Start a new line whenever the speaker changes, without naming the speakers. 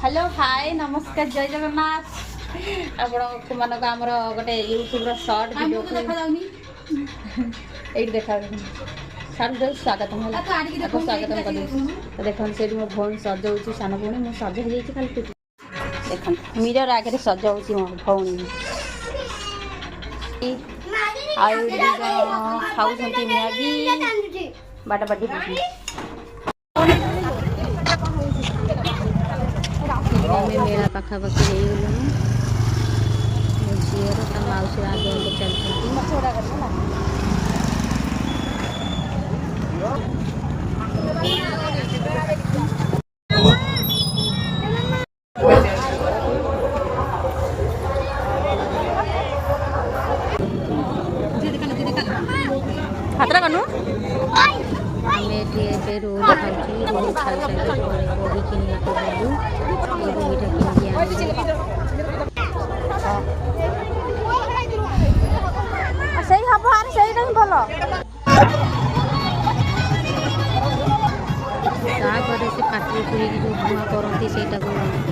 hello hi नमस्कार जय जगन्नाथ आपण मानक आमर गोटे यूट्यूब शॉर्ट वीडियो ये देखा सारे स्वागत स्वागत कर देखो से मो भौणी सजाऊँ सान भौणी मुझे सज हो जाइए खाली देख मिरर आगे सजाऊँ मो भौणी खाऊ मैगी बाटाबाटी मेला पाखापाखि हो गलु झीर ता मौसी आगे आगे चलती खतरा कनु हमें रोल खाऊँ रोल खाई सारे बही किन सही हम सही नहीं भल तापर से पाटी पूरी जो धुआं करती से